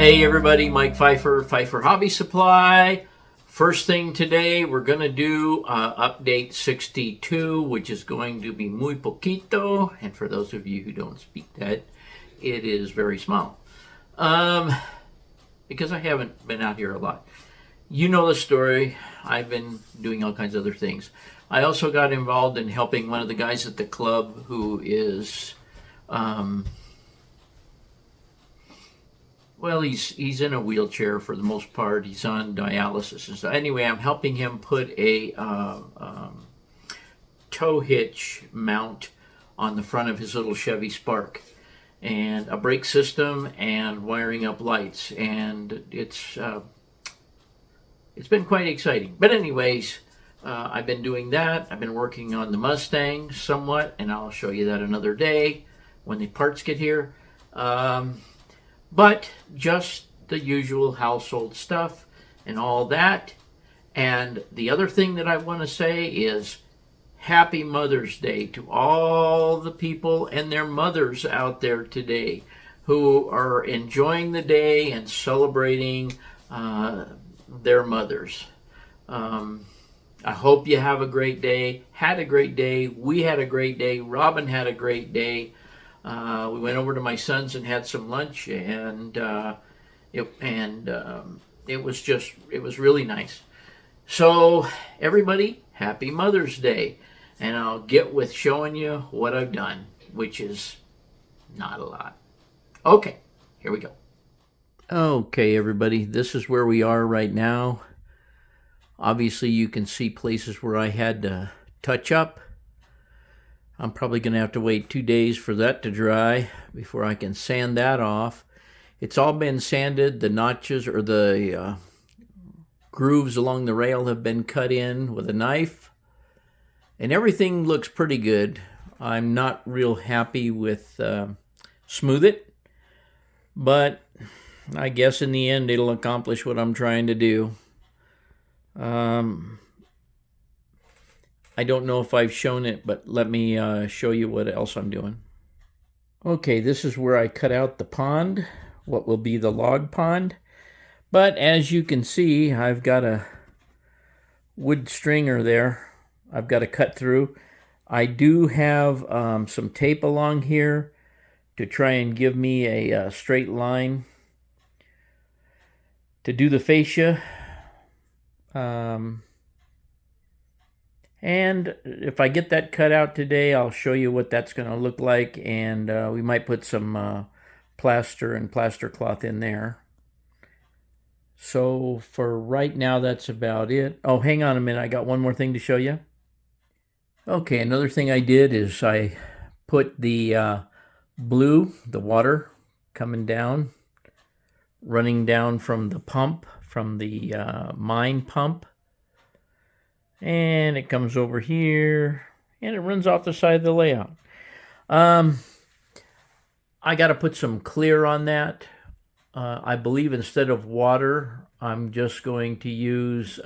Hey everybody, Mike Fifer, Fifer Hobby Supply. First thing today, we're going to do update 62, which is going to be muy poquito. And for those of you who don't speak that, it is very small. Because I haven't been out here a lot. You know the story. I've been doing all kinds of other things. I also got involved in helping one of the guys at the club who is... well, he's in a wheelchair for the most part. He's on dialysis and stuff. Anyway, I'm helping him put a tow hitch mount on the front of his little Chevy Spark, and a brake system, and wiring up lights. And it's been quite exciting. But anyways, I've been doing that. I've been working on the Mustang somewhat, and I'll show you that another day when the parts get here. But just the usual household stuff and all that. And the other thing that I want to say is Happy Mother's Day to all the people and their mothers out there today who are enjoying the day and celebrating their mothers. I hope you have a great day. Had a great day. We had a great day. Robin had a great day. We went over to my son's and had some lunch, and it was really nice. So everybody, happy Mother's Day, and I'll get with showing you what I've done, which is not a lot. Okay, here we go. Okay, everybody, this is where we are right now. Obviously, you can see places where I had to touch up. I'm probably going to have to wait 2 days for that to dry before I can sand that off. It's all been sanded. The notches or the grooves along the rail have been cut in with a knife. And everything looks pretty good. I'm not real happy with Smooth It. But I guess in the end it'll accomplish what I'm trying to do. I don't know if I've shown it, but let me show you what else I'm doing. Okay, this is where I cut out the pond, what will be the log pond. But as you can see, I've got a wood stringer there I've got to cut through. I do have some tape along here to try and give me a straight line to do the fascia. And if I get that cut out today, I'll show you what that's going to look like, and we might put some plaster and plaster cloth in there. So for right now, that's about it. Oh, hang on a minute. I got one more thing to show you. Okay, another thing I did is I put the blue, the water coming down, running down from the pump, from the mine pump. And it comes over here, and it runs off the side of the layout. I got to put some clear on that. I believe instead of water, I'm just going to use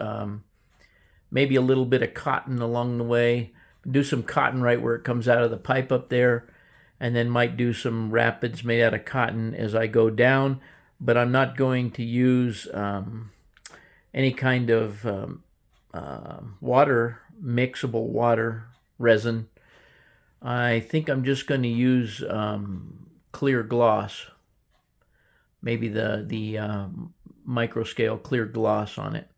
maybe a little bit of cotton along the way. Do some cotton right where it comes out of the pipe up there, and then might do some rapids made out of cotton as I go down. But I'm not going to use any kind of... water, mixable water, resin. I think I'm just going to use clear gloss, maybe the micro scale clear gloss on it.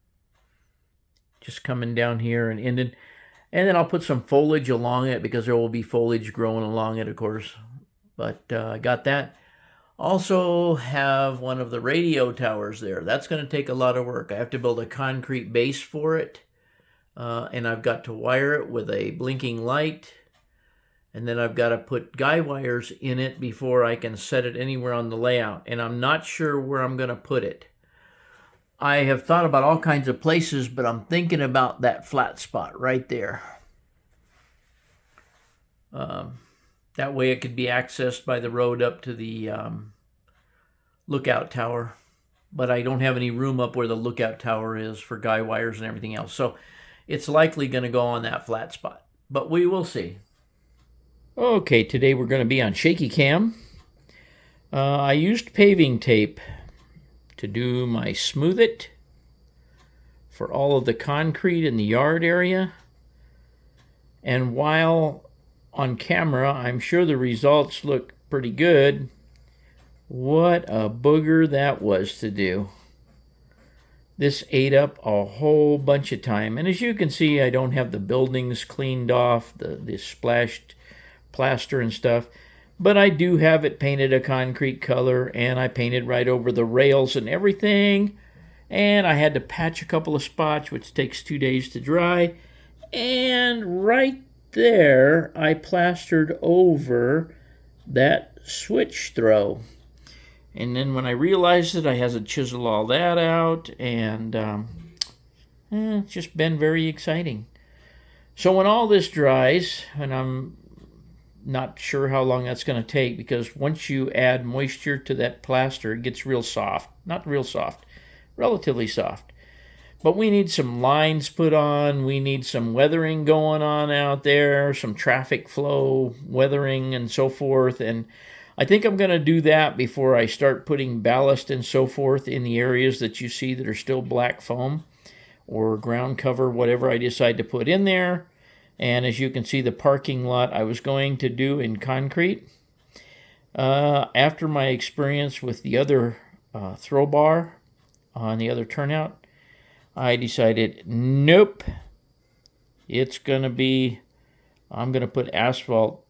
Just coming down here and ending, and then I'll put some foliage along it because there will be foliage growing along it, of course. But I got that. Also have one of the radio towers there. That's going to take a lot of work. I have to build a concrete base for it. And I've got to wire it with a blinking light. And then I've got to put guy wires in it before I can set it anywhere on the layout. And I'm not sure where I'm going to put it. I have thought about all kinds of places, but I'm thinking about that flat spot right there. That way it could be accessed by the road up to the lookout tower. But I don't have any room up where the lookout tower is for guy wires and everything else. So it's likely going to go on that flat spot, but we will see. Okay, today we're going to be on shaky cam. I used paving tape to do my smooth it for all of the concrete in the yard area. And while on camera, I'm sure the results look pretty good, what a booger that was to do. This ate up a whole bunch of time. And as you can see, I don't have the buildings cleaned off, the splashed plaster and stuff. But I do have it painted a concrete color, and I painted right over the rails and everything. And I had to patch a couple of spots, which takes 2 days to dry. And right there, I plastered over that switch throw. And then when I realized it, I had to chisel all that out, and it's just been very exciting. So when all this dries, and I'm not sure how long that's going to take, because once you add moisture to that plaster, it gets real soft. Not real soft, relatively soft. But we need some lines put on, we need some weathering going on out there, some traffic flow weathering and so forth, and I think I'm going to do that before I start putting ballast and so forth in the areas that you see that are still black foam or ground cover, whatever I decide to put in there. And as you can see, the parking lot I was going to do in concrete. After my experience with the other throw bar on the other turnout, I decided, nope, it's going to be, I'm going to put asphalt,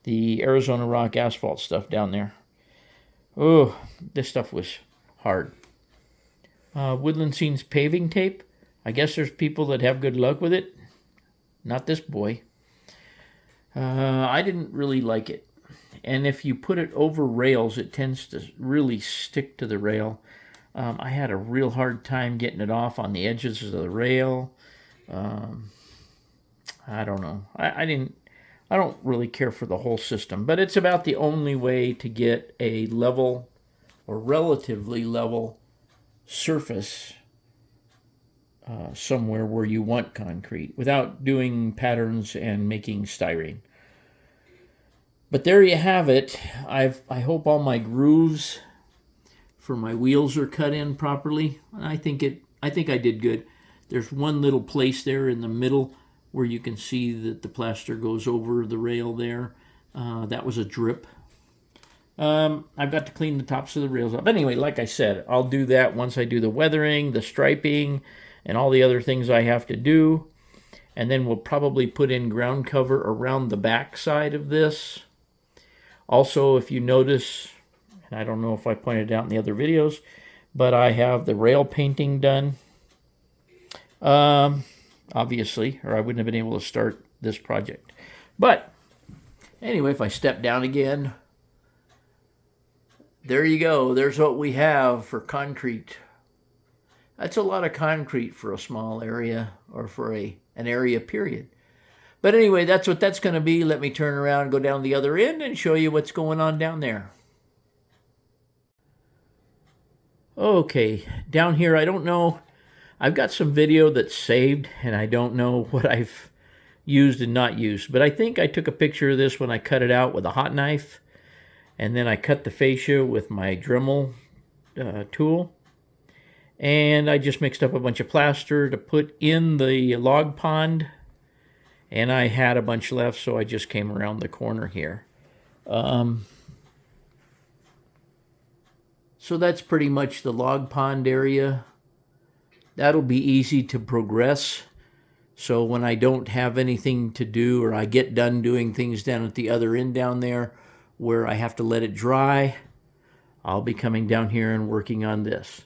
the Arizona Rock asphalt stuff down there. Oh, this stuff was hard. Woodland Scenes paving tape. I guess there's people that have good luck with it. Not this boy. I didn't really like it. And if you put it over rails, it tends to really stick to the rail. I had a real hard time getting it off on the edges of the rail. I don't know. I don't really care for the whole system, but it's about the only way to get a level or relatively level surface somewhere where you want concrete without doing patterns and making styrene. But there you have it. I hope all my grooves for my wheels are cut in properly. I think I did good. There's one little place there in the middle where you can see that the plaster goes over the rail there. That was a drip. I've got to clean the tops of the rails up. Anyway, like I said, I'll do that once I do the weathering, the striping, and all the other things I have to do. And then we'll probably put in ground cover around the back side of this. Also, if you notice, and I don't know if I pointed out in the other videos, but I have the rail painting done. Obviously, or I wouldn't have been able to start this project. But anyway, if I step down again, there you go. There's what we have for concrete. That's a lot of concrete for a small area, or for an area period. But anyway, that's what that's going to be. Let me turn around and go down the other end and show you what's going on down there. Okay, down here, I don't know. I've got some video that's saved, and I don't know what I've used and not used. But I think I took a picture of this when I cut it out with a hot knife. And then I cut the fascia with my Dremel tool. And I just mixed up a bunch of plaster to put in the log pond. And I had a bunch left, so I just came around the corner here. So that's pretty much the log pond area. That'll be easy to progress. So when I don't have anything to do, or I get done doing things down at the other end down there where I have to let it dry, I'll be coming down here and working on this.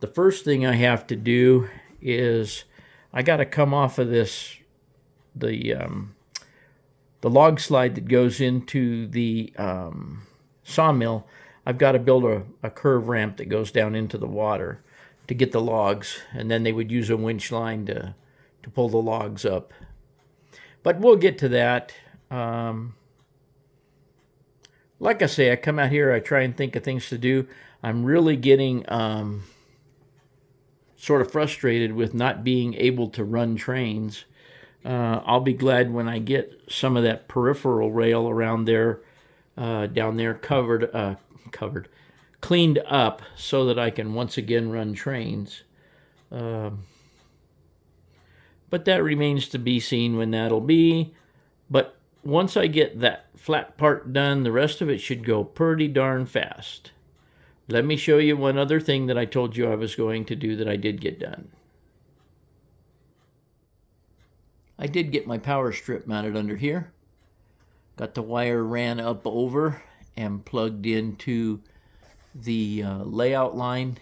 The first thing I have to do is I got to come off of this, the log slide that goes into the sawmill. I've got to build a curve ramp that goes down into the water to get the logs, and then they would use a winch line to pull the logs up. But we'll get to that. Like I say, I come out here, I try and think of things to do. I'm really getting sort of frustrated with not being able to run trains. I'll be glad when I get some of that peripheral rail around there, down there, covered, cleaned up so that I can once again run trains. But that remains to be seen when that'll be. But once I get that flat part done, the rest of it should go pretty darn fast. Let me show you one other thing that I told you I was going to do that I did get done. I did get my power strip mounted under here. Got the wire ran up over and plugged into the layout line.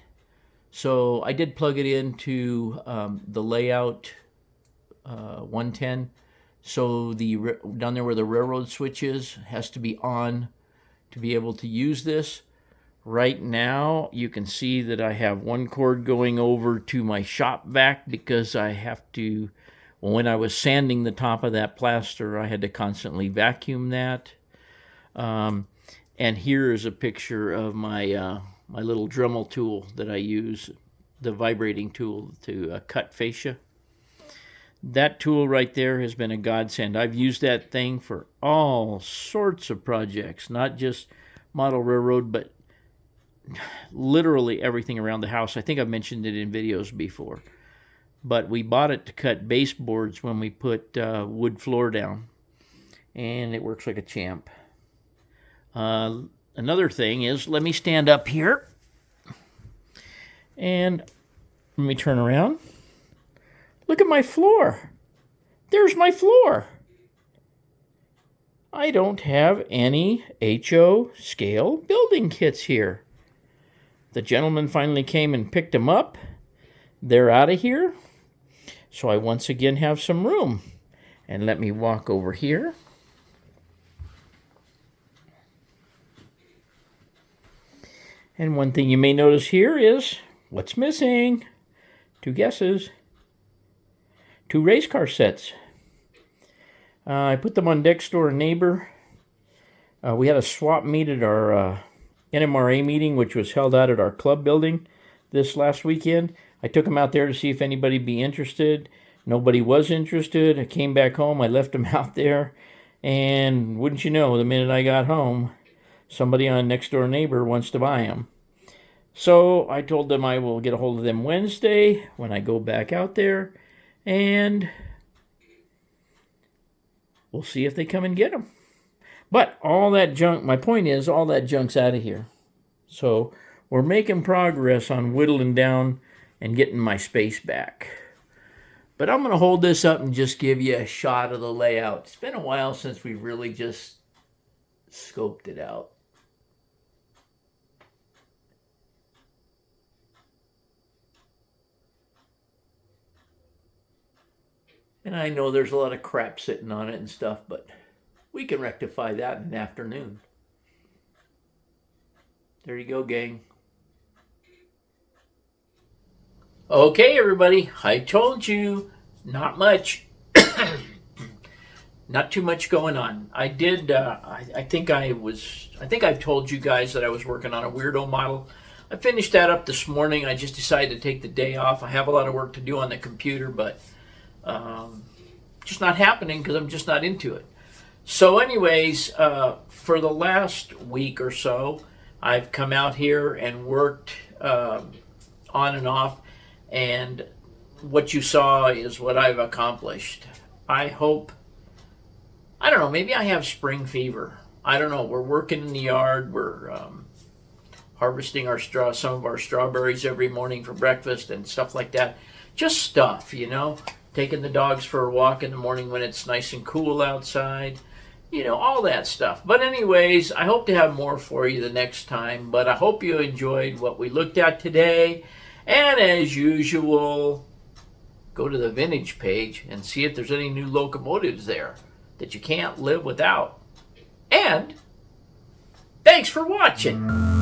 So I did plug it into the layout 110. So the down there where the railroad switch is has to be on to be able to use this. Right now you can see that I have one cord going over to my shop vac because I have to, when I was sanding the top of that plaster, I had to constantly vacuum that. And here is a picture of my my little Dremel tool that I use, the vibrating tool to cut fascia. That tool right there has been a godsend. I've used that thing for all sorts of projects, not just model railroad, but literally everything around the house. I think I've mentioned it in videos before. But we bought it to cut baseboards when we put wood floor down. And it works like a champ. Another thing is, let me stand up here. And let me turn around. Look at my floor. There's my floor. I don't have any HO scale building kits here. The gentleman finally came and picked them up. They're out of here. So I once again have some room. And let me walk over here. And one thing you may notice here is what's missing. 2 guesses. 2 race car sets. I put them on Next Door Neighbor. We had a swap meet at our NMRA meeting, which was held out at our club building this last weekend. I took them out there to see if anybody would be interested. Nobody was interested. I came back home. I left them out there. And wouldn't you know, the minute I got home, somebody on Next Door Neighbor wants to buy them. So I told them I will get a hold of them Wednesday when I go back out there. And we'll see if they come and get them. But all that junk, my point is, all that junk's out of here. So we're making progress on whittling down and getting my space back. But I'm going to hold this up and just give you a shot of the layout. It's been a while since we really just scoped it out. And I know there's a lot of crap sitting on it and stuff, but we can rectify that in an afternoon. There you go, gang. Okay, everybody, I told you, not much. Not too much going on. I did, I think I've told you guys that I was working on a weirdo model. I finished that up this morning. I just decided to take the day off. I have a lot of work to do on the computer, but just not happening because I'm just not into it. So anyways, for the last week or so, I've come out here and worked on and off, and what you saw is what I've accomplished. I hope, I don't know, maybe I have spring fever. I don't know. We're working in the yard. We're harvesting some of our strawberries every morning for breakfast and stuff like that. Just stuff, you know. Taking the dogs for a walk in the morning when it's nice and cool outside. You know, all that stuff. But anyways, I hope to have more for you the next time. But I hope you enjoyed what we looked at today. And as usual, go to the vintage page and see if there's any new locomotives there that you can't live without. And thanks for watching.